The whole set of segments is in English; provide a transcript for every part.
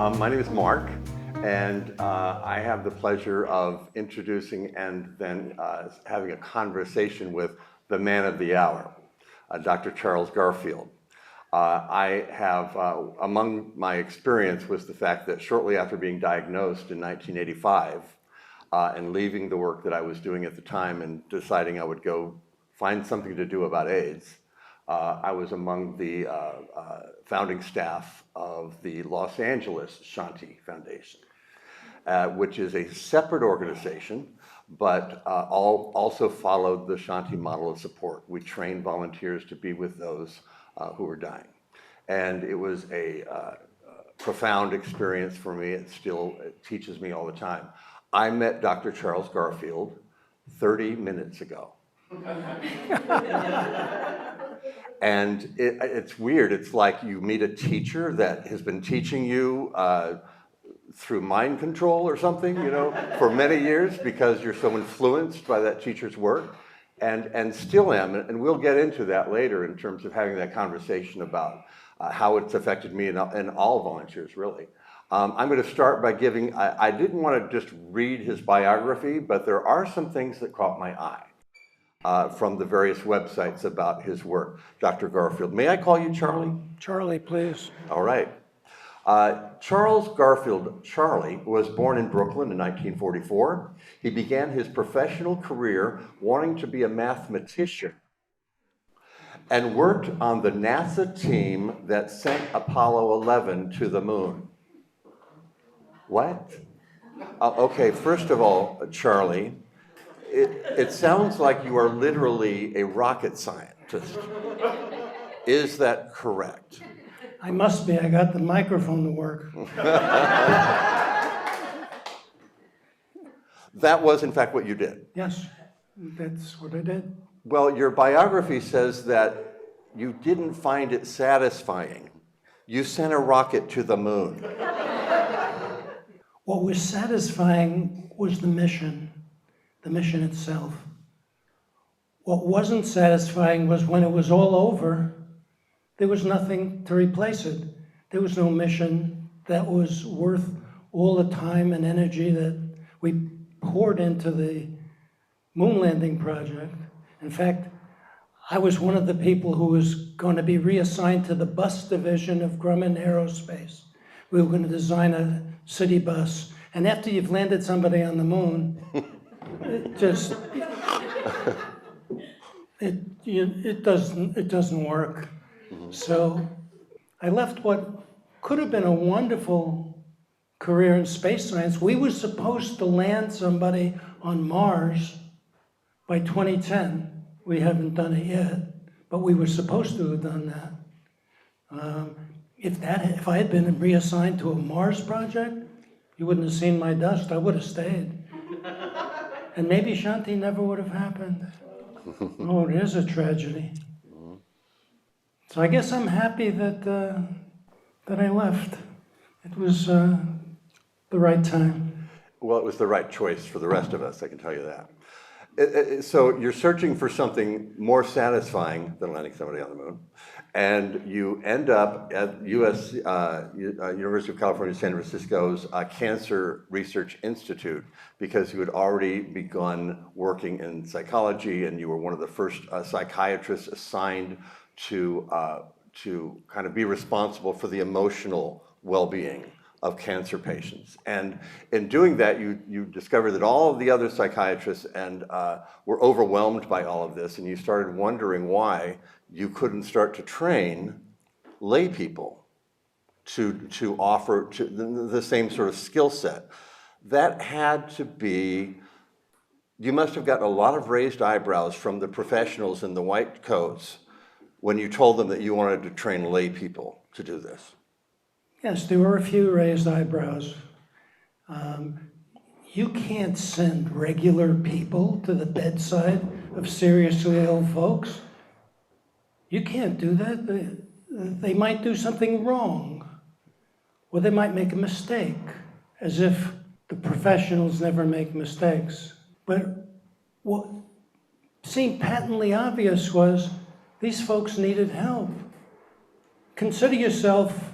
My name is Mark, and I have the pleasure of introducing and then having a conversation with the man of the hour, Dr. Charles Garfield. I have, among my experience was the fact that shortly after being diagnosed in 1985 and leaving the work that I was doing at the time and deciding I would go find something to do about AIDS, I was among the founding staff of the Los Angeles Shanti Foundation, which is a separate organization, but also followed the Shanti model of support. We trained volunteers to be with those who were dying. And it was a profound experience for me. It teaches me all the time. I met Dr. Charles Garfield 30 minutes ago. And it's weird. It's like you meet a teacher that has been teaching you through mind control or something, for many years because you're so influenced by that teacher's work, and still am. And we'll get into that later in terms of having that conversation about how it's affected me and all volunteers, really. I'm going to start by giving, I didn't want to just read his biography, but there are some things that caught my eye. From the various websites about his work. Dr. Garfield, may I call you Charlie? Charlie, please. All right. Charles Garfield, Charlie, was born in Brooklyn in 1944. He began his professional career wanting to be a mathematician and worked on the NASA team that sent Apollo 11 to the moon. What? Okay, first of all, Charlie, it sounds like you are literally a rocket scientist. Is that correct? I must be. I got the microphone to work. That was, in fact, what you did. Yes, that's what I did. Well, your biography says that you didn't find it satisfying. You sent a rocket to the moon. What was satisfying was the mission itself. What wasn't satisfying was when it was all over, there was nothing to replace it. There was no mission that was worth all the time and energy that we poured into the moon landing project. In fact, I was one of the people who was going to be reassigned to the bus division of Grumman Aerospace. We were going to design a city bus. And after you've landed somebody on the moon, it doesn't work. Mm-hmm. So I left what could have been a wonderful career in space science. We were supposed to land somebody on Mars by 2010. We haven't done it yet, but we were supposed to have done that. If I had been reassigned to a Mars project, you wouldn't have seen my dust. I would have stayed. And maybe Shanti never would have happened. Oh, it is a tragedy. So I guess I'm happy that I left. It was the right time. Well, it was the right choice for the rest of us, I can tell you that. So you're searching for something more satisfying than landing somebody on the moon, and you end up at University of California, San Francisco's Cancer Research Institute because you had already begun working in psychology, and you were one of the first psychiatrists assigned to kind of be responsible for the emotional well-being of cancer patients. And in doing that, you discovered that all of the other psychiatrists were overwhelmed by all of this, and you started wondering why you couldn't start to train lay people to offer the same sort of skill set. That had to be, you must have gotten a lot of raised eyebrows from the professionals in the white coats when you told them that you wanted to train lay people to do this. Yes, there were a few raised eyebrows. You can't send regular people to the bedside of seriously ill folks. You can't do that. They might do something wrong, or they might make a mistake, as if the professionals never make mistakes. But what seemed patently obvious was these folks needed help. Consider yourself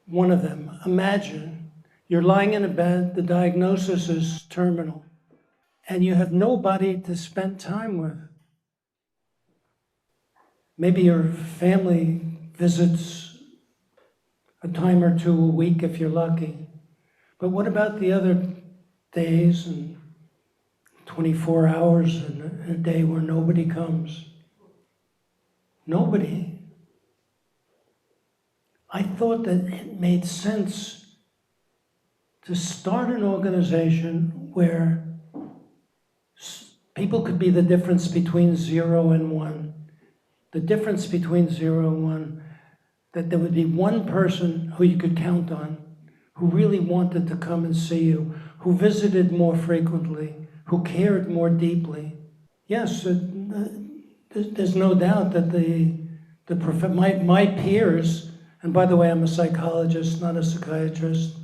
one of them. Imagine you're lying in a bed, the diagnosis is terminal, and you have nobody to spend time with. Maybe your family visits a time or two a week if you're lucky. But what about the other days and 24 hours in a day where nobody comes? Nobody. I thought that it made sense to start an organization where people could be the difference between 0 and 1. The difference between 0 and 1, that there would be one person who you could count on, who really wanted to come and see you, who visited more frequently, who cared more deeply. Yes, there's no doubt that my peers, and by the way, I'm a psychologist, not a psychiatrist,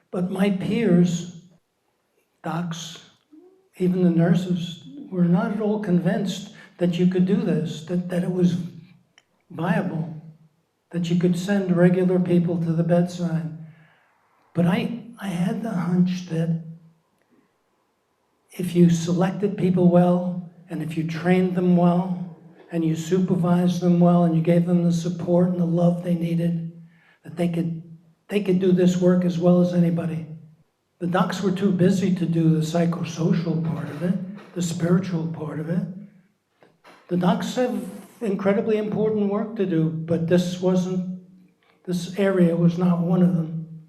but my peers, docs, even the nurses, were not at all convinced that you could do this, that it was viable, that you could send regular people to the bedside. But I had the hunch that if you selected people well, and if you trained them well, and you supervised them well, and you gave them the support and the love they needed, that they could do this work as well as anybody. The docs were too busy to do the psychosocial part of it, the spiritual part of it. The docs have incredibly important work to do, but this area was not one of them.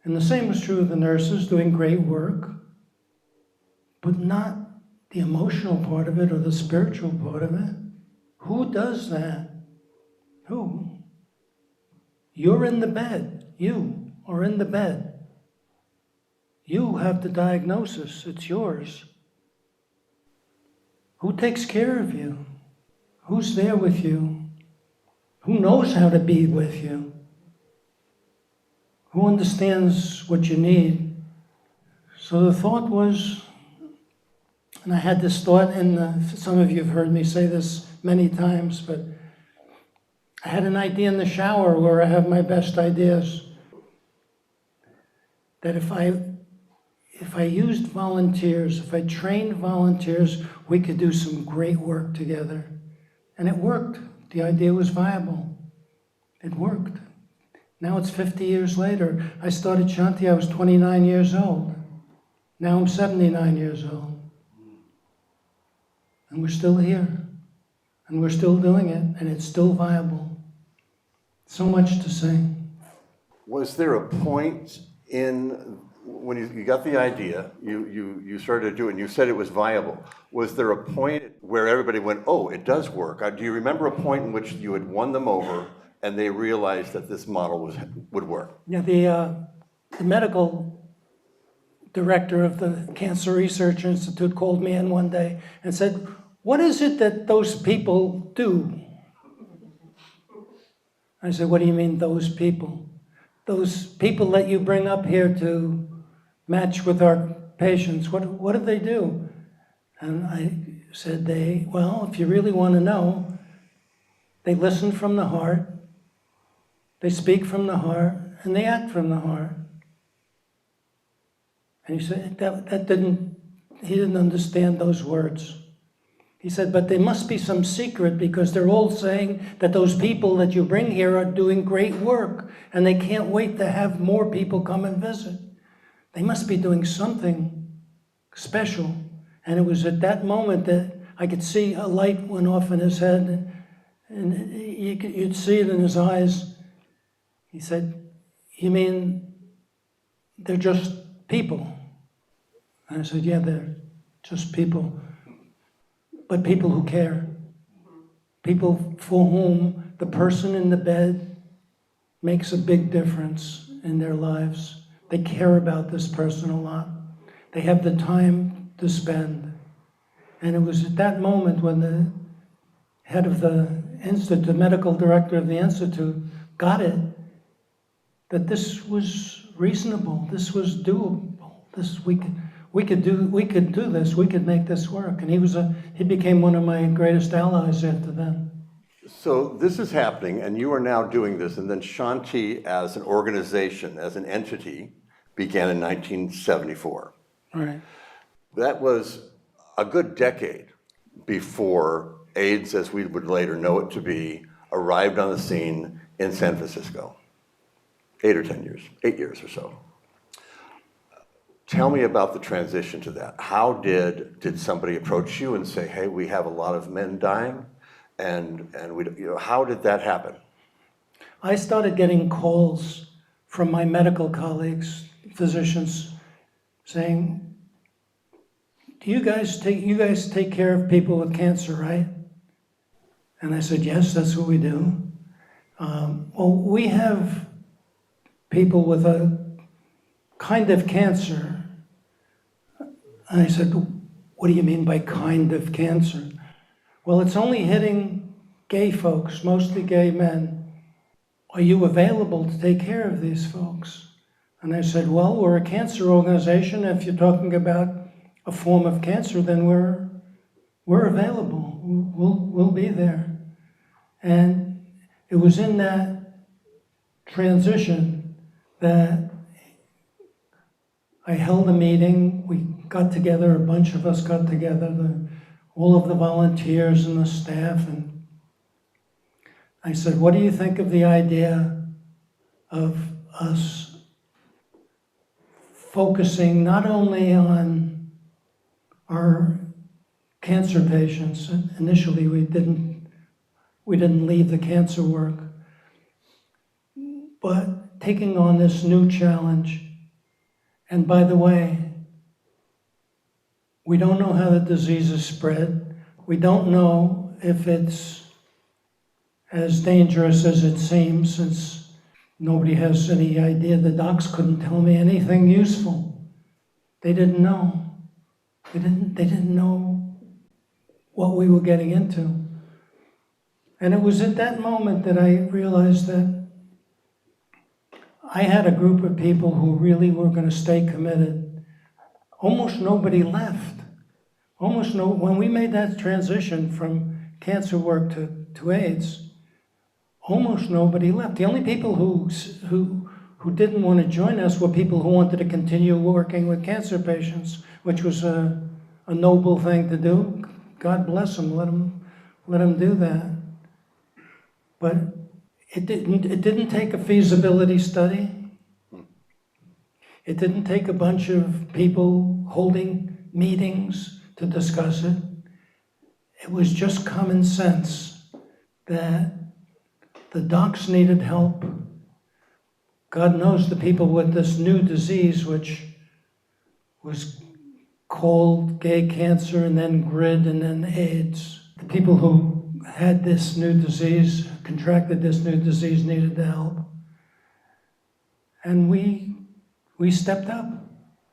And the same was true of the nurses, doing great work, but not the emotional part of it or the spiritual part of it. Who does that? Who? You're in the bed. You are in the bed. You have the diagnosis. It's yours. Who takes care of you? Who's there with you? Who knows how to be with you? Who understands what you need? So the thought was, and I had this thought, and some of you have heard me say this many times, but I had an idea in the shower where I have my best ideas. That if I used volunteers, if I trained volunteers, we could do some great work together. And it worked. The idea was viable. It worked. Now it's 50 years later. I started Shanti, I was 29 years old. Now I'm 79 years old. And we're still here. And we're still doing it, and it's still viable. So much to say. Was there a point when you got the idea, you started to do it, and you said it was viable. Was there a point where everybody went, oh, it does work? Do you remember a point in which you had won them over and they realized that this model would work? Yeah, the medical director of the Cancer Research Institute called me in one day and said, what is it that those people do? I said, what do you mean, those people? Those people that you bring up here to match with our patients, what do they do? And I said, well, if you really want to know, they listen from the heart, they speak from the heart, and they act from the heart. And he said, he didn't understand those words. He said, but there must be some secret because they're all saying that those people that you bring here are doing great work and they can't wait to have more people come and visit. They must be doing something special. And it was at that moment that I could see a light went off in his head and you'd see it in his eyes. He said, you mean they're just people? And I said, yeah, they're just people. But people who care. People for whom the person in the bed makes a big difference in their lives. They care about this person a lot. They have the time to spend. And it was at that moment when the head of the institute, the medical director of the institute, got it, that this was reasonable, this was doable, we could do this, we could make this work. And he became one of my greatest allies after that. So this is happening, and you are now doing this, and then Shanti, as an organization, as an entity, began in 1974. Right. That was a good decade before AIDS, as we would later know it to be, arrived on the scene in San Francisco. 8 or 10 years, 8 years or so. Tell me about the transition to that. How did somebody approach you and say, hey, we have a lot of men dying? And we, how did that happen? I started getting calls from my medical colleagues, physicians, saying, you guys take care of people with cancer, right? And I said, yes, that's what we do. Well, we have people with a kind of cancer. And I said, what do you mean by kind of cancer? Well, it's only hitting gay folks, mostly gay men. Are you available to take care of these folks? And I said, well, we're a cancer organization. If you're talking about a form of cancer, then we're available. We'll be there. And it was in that transition that I held a meeting. We got together, a bunch of us got together, all of the volunteers and the staff, and I said, what do you think of the idea of us focusing not only on our cancer patients? Initially, we didn't leave the cancer work, but taking on this new challenge. And by the way, we don't know how the disease is spread. We don't know if it's as dangerous as it seems, since nobody has any idea. The docs couldn't tell me anything useful. They didn't know. They didn't know what we were getting into. And it was at that moment that I realized that I had a group of people who really were going to stay committed. Almost nobody left. When we made that transition from cancer work to AIDS, almost nobody left. The only people who didn't want to join us were people who wanted to continue working with cancer patients, which was a noble thing to do. God bless them, let them do that. But it didn't take a feasibility study. It didn't take a bunch of people holding meetings to discuss it. It was just common sense that the docs needed help. God knows the people with this new disease, which was called gay cancer and then GRID and then AIDS. The people who had this new disease, contracted this new disease, needed the help. And we stepped up.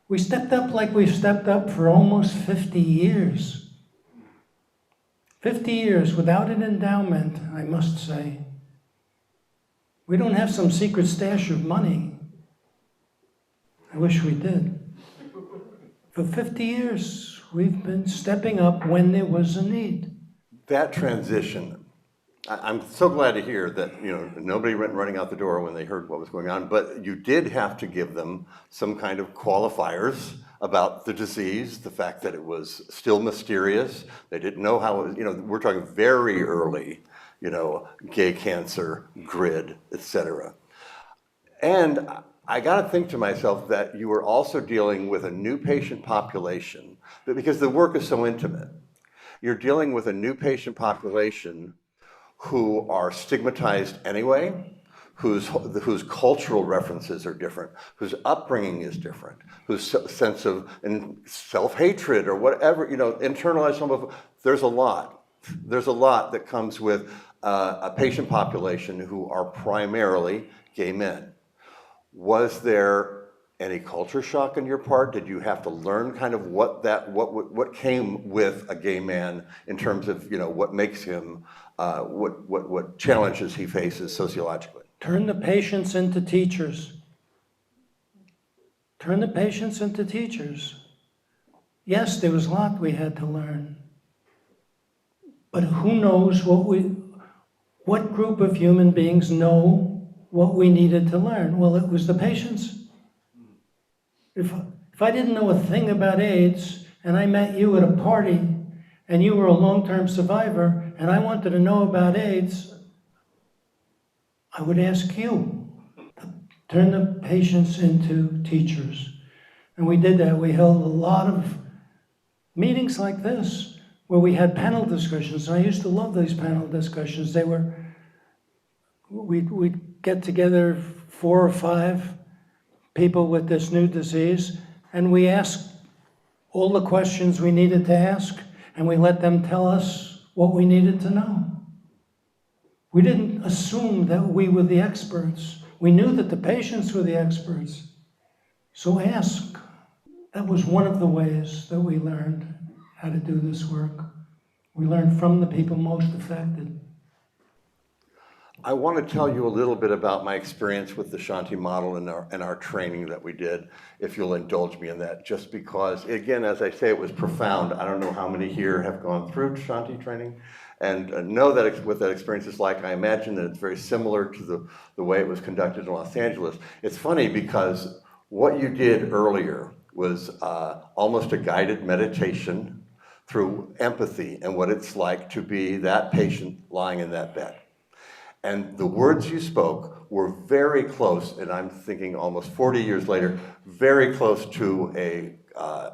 We stepped up like we've stepped up for almost 50 years. 50 years without an endowment, I must say. We don't have some secret stash of money. I wish we did. For 50 years, we've been stepping up when there was a need. That transition, I'm so glad to hear that nobody went running out the door when they heard what was going on, but you did have to give them some kind of qualifiers about the disease, the fact that it was still mysterious. They didn't know how it was, we're talking very early, gay cancer, GRID, etc. And I got to think to myself that you were also dealing with a new patient population, because the work is so intimate. You're dealing with a new patient population who are stigmatized anyway, whose cultural references are different, whose upbringing is different, whose sense of self-hatred or whatever, internalized, there's a lot. There's a lot that comes with a patient population who are primarily gay men. Was there any culture shock on your part? Did you have to learn kind of what came with a gay man in terms of what makes him, what challenges he faces sociologically? Turn the patients into teachers. Turn the patients into teachers. Yes, there was a lot we had to learn. But who knows what group of human beings know what we needed to learn? Well, it was the patients. If I didn't know a thing about AIDS and I met you at a party and you were a long-term survivor and I wanted to know about AIDS, I would ask you. Turn the patients into teachers. And we did that. We held a lot of meetings like this where we had panel discussions. And I used to love these panel discussions. We'd get together 4 or 5 people with this new disease, and we asked all the questions we needed to ask, and we let them tell us what we needed to know. We didn't assume that we were the experts. We knew that the patients were the experts. So ask. That was one of the ways that we learned how to do this work. We learned from the people most affected. I want to tell you a little bit about my experience with the Shanti model and our training that we did, if you'll indulge me in that, just because, again, as I say, it was profound. I don't know how many here have gone through Shanti training and know that what that experience is like. I imagine that it's very similar to the way it was conducted in Los Angeles. It's funny because what you did earlier was almost a guided meditation through empathy and what it's like to be that patient lying in that bed. And the words you spoke were very close, and I'm thinking almost 40 years later, very close to a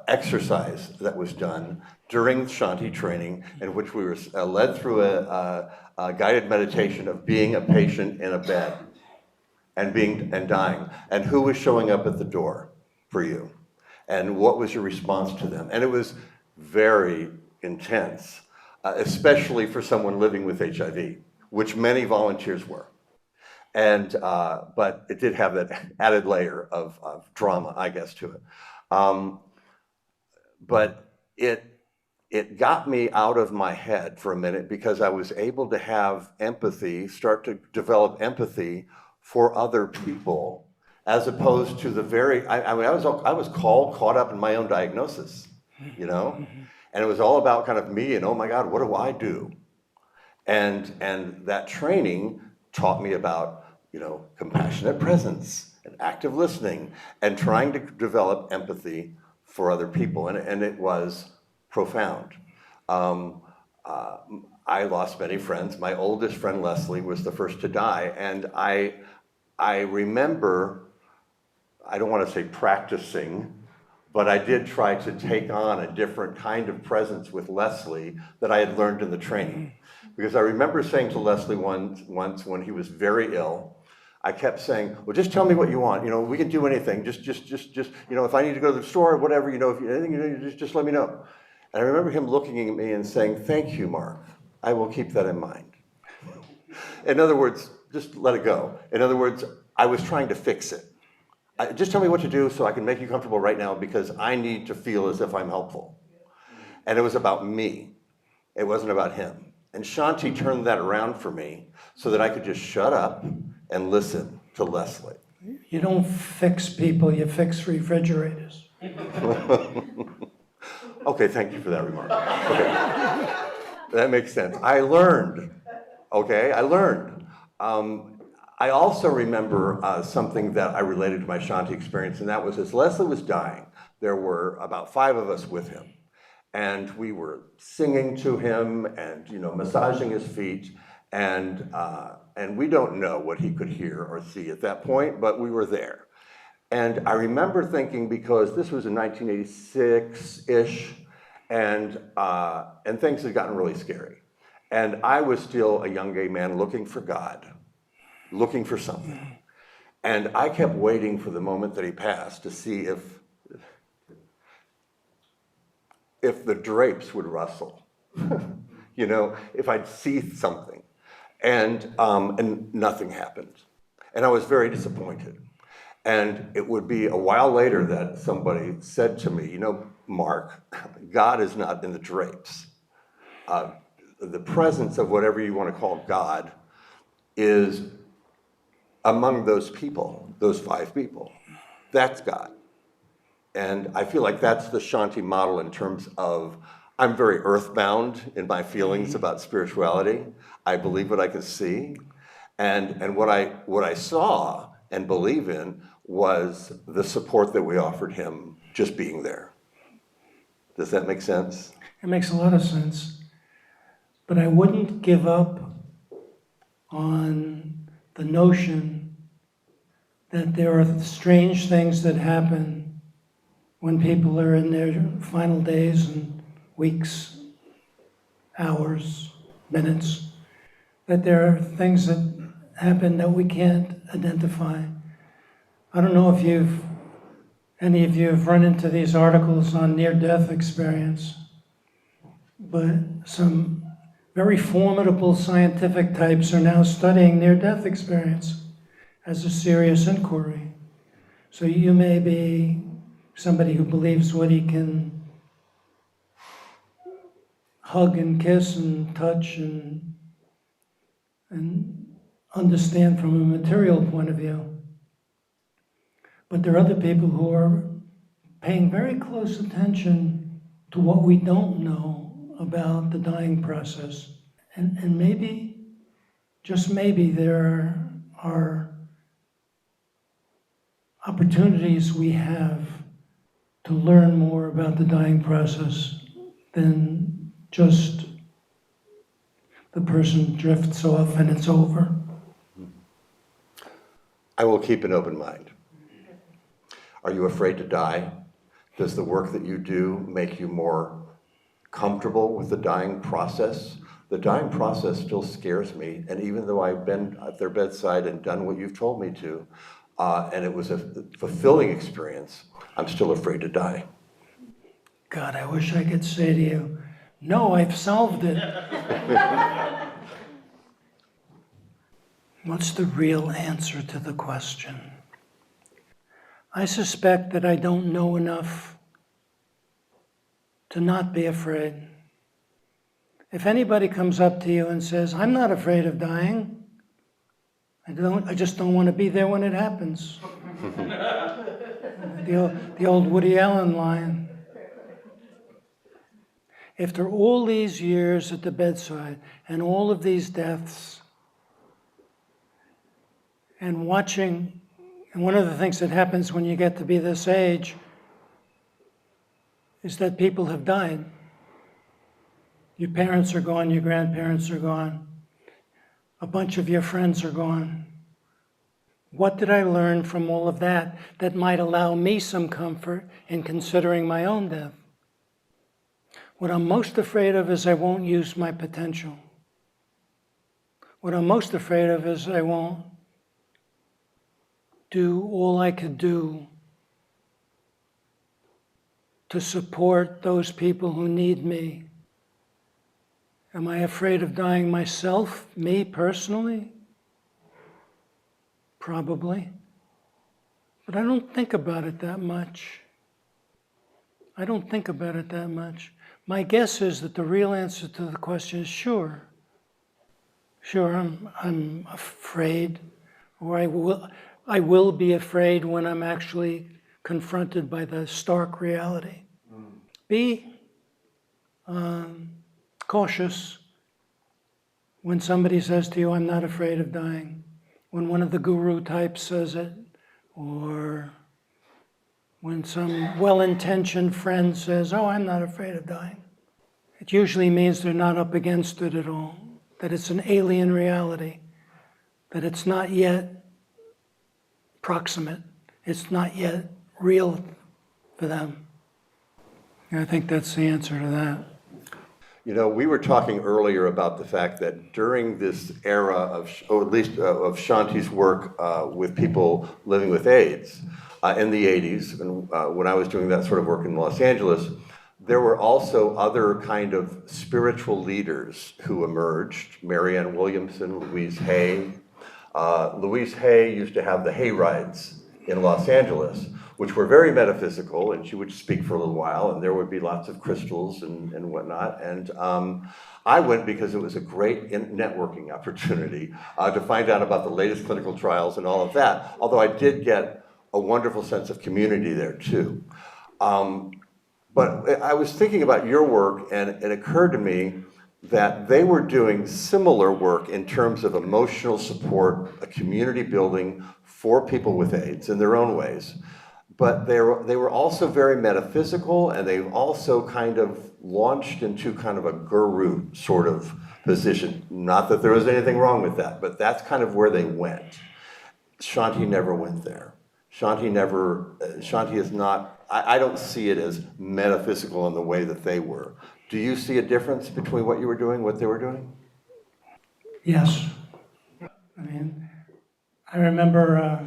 exercise that was done during Shanti training, in which we were led through a guided meditation of being a patient in a bed and dying, and who was showing up at the door for you, and what was your response to them. And it was very intense, especially for someone living with HIV. Which many volunteers were. And, but it did have that added layer of drama, I guess, to it. But it got me out of my head for a minute because I was able to have empathy, start to develop empathy for other people, as opposed to the very, I was caught up in my own diagnosis, you know? And it was all about kind of me and, oh my God, what do I do? And that training taught me about, you know, compassionate presence and active listening and trying to develop empathy for other people. And it was profound. I lost many friends. My oldest friend, Leslie, was the first to die. And I remember, I don't want to say practicing, but I did try to take on a different kind of presence with Leslie that I had learned in the training. Because I remember saying to Leslie once when he was very ill, I kept saying, well, just tell me what you want. You know, we can do anything. Just, you know, if I need to go to the store or whatever, you know, if you, anything you need, just let me know. And I remember him looking at me and saying, thank you, Mark. I will keep that in mind. In other words, just let it go. In other words, I was trying to fix it. Just tell me what to do so I can make you comfortable right now because I need to feel as if I'm helpful. And it was about me. It wasn't about him. And Shanti turned that around for me so that I could just shut up and listen to Leslie. You don't fix people, you fix refrigerators. Okay, thank you for that remark. Okay. That makes sense. I learned. Okay, I learned. I also remember something that I related to my Shanti experience, and that was as Leslie was dying, there were about 5 of us with him. And we were singing to him and, you know, massaging his feet. And we don't know what he could hear or see at that point, but we were there. And I remember thinking, because this was in 1986-ish, and things had gotten really scary. And I was still a young gay man looking for God, looking for something. And I kept waiting for the moment that he passed to see if the drapes would rustle, you know, if I'd see something. And nothing happened. And I was very disappointed. And it would be a while later that somebody said to me, you know, Mark, God is not in the drapes. The presence of whatever you want to call God is among those people, those 5 people. That's God. And I feel like that's the Shanti model in terms of I'm very earthbound in my feelings about spirituality. I believe what I can see. And what I saw and believe in was the support that we offered him just being there. Does that make sense? It makes a lot of sense. But I wouldn't give up on the notion that there are strange things that happen when people are in their final days and weeks, hours, minutes, that there are things that happen that we can't identify. I don't know if any of you have run into these articles on near-death experience, but some very formidable scientific types are now studying near-death experience as a serious inquiry. So you may be somebody who believes what he can hug and kiss and touch and understand from a material point of view. But there are other people who are paying very close attention to what we don't know about the dying process. And maybe, just maybe, there are opportunities we have to learn more about the dying process than just the person drifts off and it's over. I will keep an open mind. Are you afraid to die? Does the work that you do make you more comfortable with the dying process? The dying process still scares me, and even though I've been at their bedside and done what you've told me to, and it was a fulfilling experience, I'm still afraid to die. God, I wish I could say to you, no, I've solved it. What's the real answer to the question? I suspect that I don't know enough to not be afraid. If anybody comes up to you and says, I'm not afraid of dying, I just don't want to be there when it happens. The old Woody Allen line. After all these years at the bedside and all of these deaths, and watching, and one of the things that happens when you get to be this age is that people have died. Your parents are gone, your grandparents are gone, a bunch of your friends are gone. What did I learn from all of that that might allow me some comfort in considering my own death? What I'm most afraid of is I won't use my potential. What I'm most afraid of is I won't do all I could do to support those people who need me. Am I afraid of dying myself, me personally? Probably. But I don't think about it that much. I don't think about it that much. My guess is that the real answer to the question is sure. Sure, I'm afraid, or I will be afraid when I'm actually confronted by the stark reality. Be cautious when somebody says to you, I'm not afraid of dying. When one of the guru types says it, or when some well-intentioned friend says, oh, I'm not afraid of dying. It usually means they're not up against it at all, that it's an alien reality, that it's not yet proximate, it's not yet real for them. And I think that's the answer to that. You know, we were talking earlier about the fact that during this era of, or at least of Shanti's work with people living with AIDS in the 80s, and when I was doing that sort of work in Los Angeles, there were also other kind of spiritual leaders who emerged. Marianne Williamson, Louise Hay. Louise Hay used to have the hay rides in Los Angeles, which were very metaphysical, and she would speak for a little while, and there would be lots of crystals and whatnot. And I went because it was a great networking opportunity to find out about the latest clinical trials and all of that, although I did get a wonderful sense of community there too. But I was thinking about your work, and it occurred to me that they were doing similar work in terms of emotional support, a community building for people with AIDS in their own ways. But they were also very metaphysical, and they also kind of launched into kind of a guru sort of position. Not that there was anything wrong with that, but that's kind of where they went. Shanti never went there. Shanti is not, I don't see it as metaphysical in the way that they were. Do you see a difference between what you were doing, what they were doing? Yes. I mean, I remember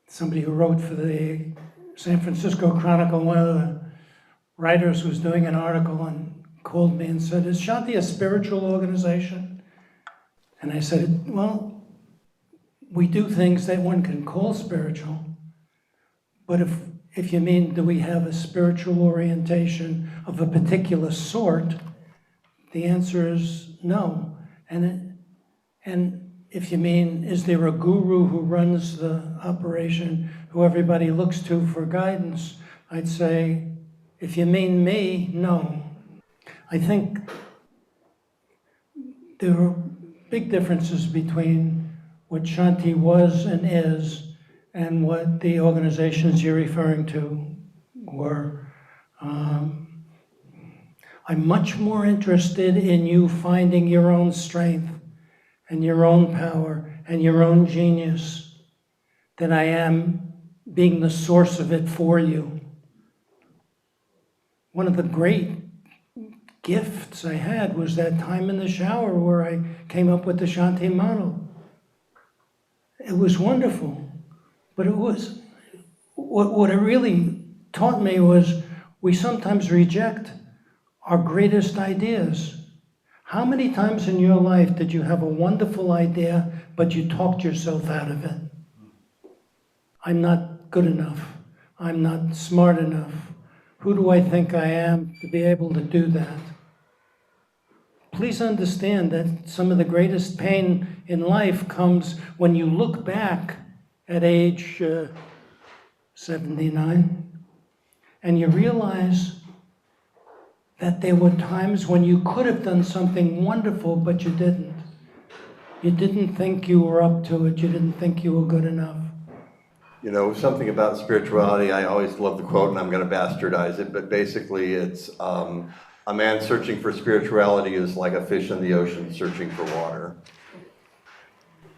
somebody who wrote for the San Francisco Chronicle, one of the writers was doing an article and called me and said, "Is Shanti a spiritual organization?" And I said, "Well, we do things that one can call spiritual, but if you mean, do we have a spiritual orientation of a particular sort, the answer is no. And if you mean, is there a guru who runs the operation, who everybody looks to for guidance, I'd say, if you mean me, no. I think there are big differences between what Shanti was and is and what the organizations you're referring to were. I'm much more interested in you finding your own strength and your own power and your own genius than I am being the source of it for you. One of the great gifts I had was that time in the shower where I came up with the Shanti model. It was wonderful, but it was, what it really taught me was we sometimes reject our greatest ideas. How many times in your life did you have a wonderful idea, but you talked yourself out of it? I'm not good enough. I'm not smart enough. Who do I think I am to be able to do that? Please understand that some of the greatest pain in life comes when you look back at age 79 and you realize that there were times when you could have done something wonderful, but you didn't. You didn't think you were up to it. You didn't think you were good enough. You know, something about spirituality, I always love the quote, and I'm going to bastardize it, but basically it's, a man searching for spirituality is like a fish in the ocean searching for water.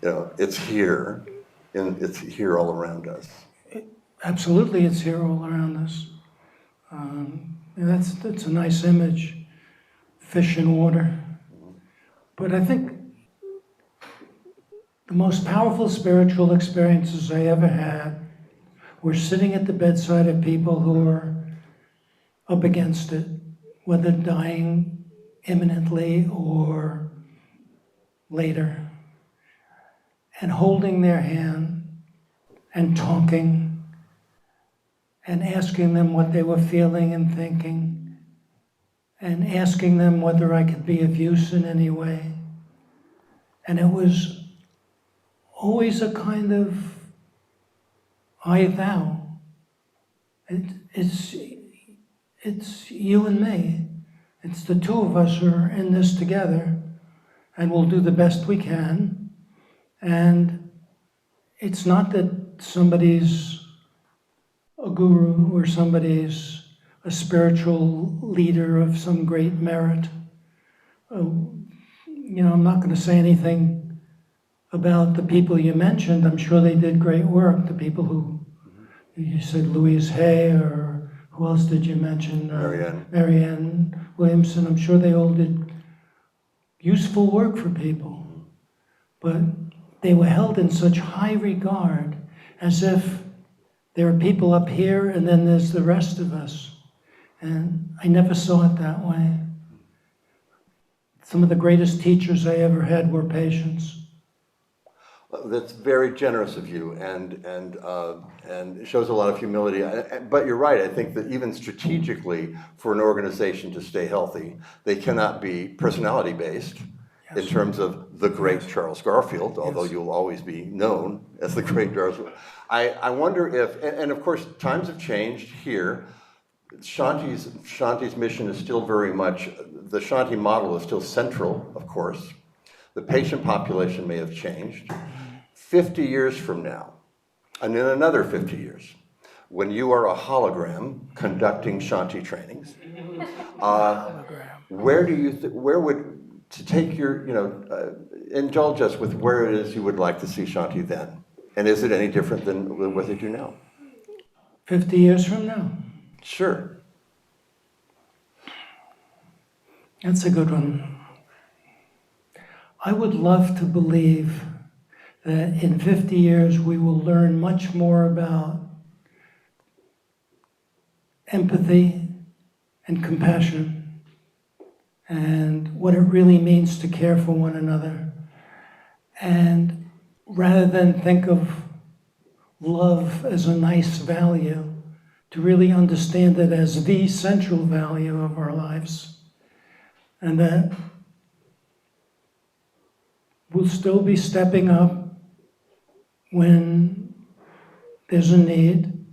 You know, it's here, and it's here all around us. Absolutely, it's here all around us. And that's a nice image, fish in water. But I think the most powerful spiritual experiences I ever had were sitting at the bedside of people who were up against it, whether dying imminently or later, and holding their hand and talking and asking them what they were feeling and thinking, and asking them whether I could be of use in any way. And it was always a kind of I-thou. It's you and me. It's the two of us who are in this together, and we'll do the best we can. And it's not that somebody's a guru or somebody's a spiritual leader of some great merit. You know, I'm not going to say anything about the people you mentioned. I'm sure they did great work. The people who, you said Louise Hay, or who else did you mention? Marianne Williamson. I'm sure they all did useful work for people. But they were held in such high regard, as if there are people up here and then there's the rest of us. And I never saw it that way. Some of the greatest teachers I ever had were patients. That's very generous of you, and it shows a lot of humility. But you're right. I think that even strategically, for an organization to stay healthy, they cannot be personality-based. Yes. In terms of the great Charles Garfield, although yes. You'll always be known as the great Charles. I wonder if, and of course, times have changed here. Shanti's mission is still very much, the Shanti model is still central, of course. The patient population may have changed. 50 years from now, and in another 50 years, when you are a hologram conducting Shanti trainings, where would, to take your, indulge us with where it is you would like to see Shanti then? And is it any different than what they do now? 50 years from now? Sure. That's a good one. I would love to believe that in 50 years we will learn much more about empathy and compassion and what it really means to care for one another. And rather than think of love as a nice value, to really understand it as the central value of our lives. And that we'll still be stepping up when there's a need,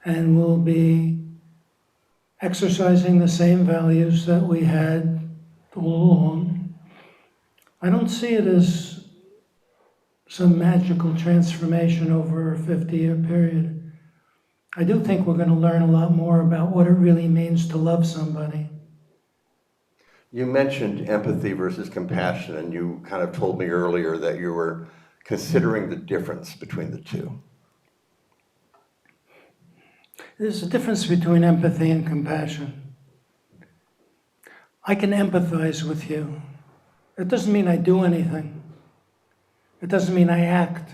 and we'll be exercising the same values that we had all along. I don't see it as some magical transformation over a 50-year period. I do think we're going to learn a lot more about what it really means to love somebody. You mentioned empathy versus compassion, and you kind of told me earlier that you were considering the difference between the two. There's a difference between empathy and compassion. I can empathize with you. It doesn't mean I do anything. It doesn't mean I act.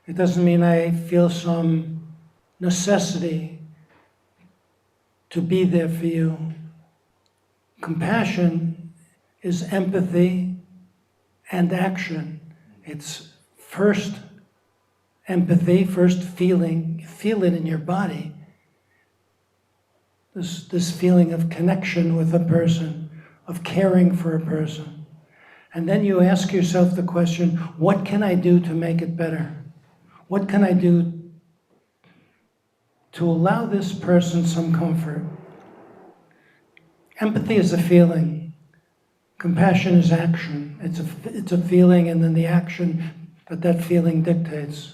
It doesn't mean I feel some necessity to be there for you. Compassion is empathy and action. It's first empathy, first feeling, you feel it in your body. This feeling of connection with a person, of caring for a person. And then you ask yourself the question, what can I do to make it better? What can I do to allow this person some comfort? Empathy is a feeling. Compassion is action. It's a feeling, and then the action that feeling dictates.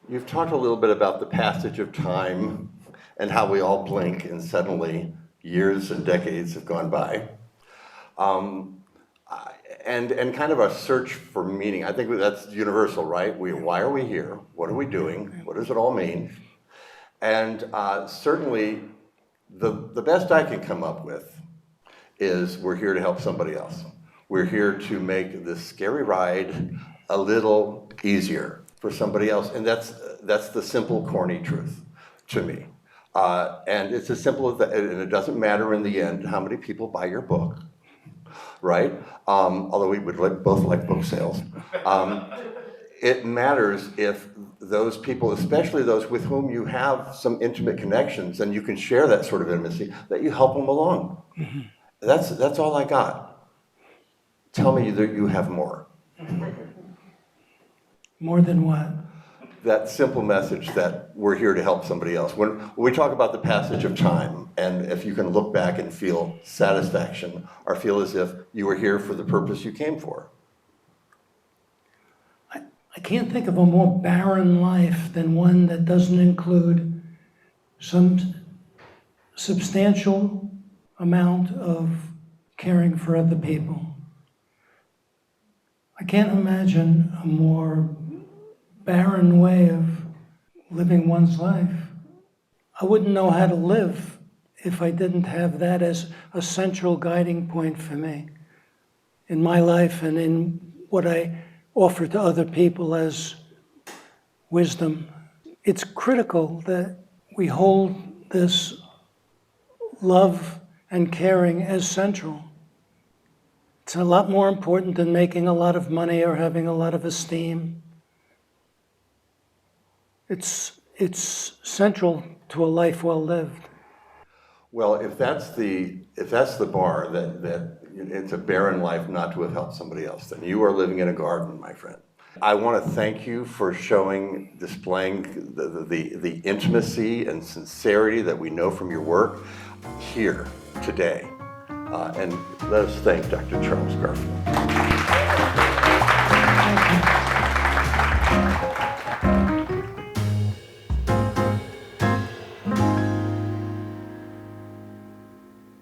You've talked a little bit about the passage of time and how we all blink and suddenly years and decades have gone by. And kind of a search for meaning. I think that's universal, right? Why are we here? What are we doing? What does it all mean? And certainly the best I can come up with is we're here to help somebody else. We're here to make this scary ride a little easier for somebody else. And that's the simple, corny truth to me. And it's as simple as that, and it doesn't matter in the end how many people buy your book, right? Although we would both like book sales. It matters if those people, especially those with whom you have some intimate connections and you can share that sort of intimacy, that you help them along. Mm-hmm. That's all I got. Tell me that you have more. More than what? That simple message that we're here to help somebody else. When we talk about the passage of time, and if you can look back and feel satisfaction, or feel as if you were here for the purpose you came for. I can't think of a more barren life than one that doesn't include some substantial amount of caring for other people. I can't imagine a more barren way of living one's life. I wouldn't know how to live if I didn't have that as a central guiding point for me in my life and in what I offer to other people as wisdom. It's critical that we hold this love and caring as central. It's a lot more important than making a lot of money or having a lot of esteem. It's central to a life well lived. Well, if that's the bar, that it's a barren life not to have helped somebody else, then you are living in a garden, my friend. I want to thank you for displaying the intimacy and sincerity that we know from your work here today. And let us thank Dr. Charles Garfield.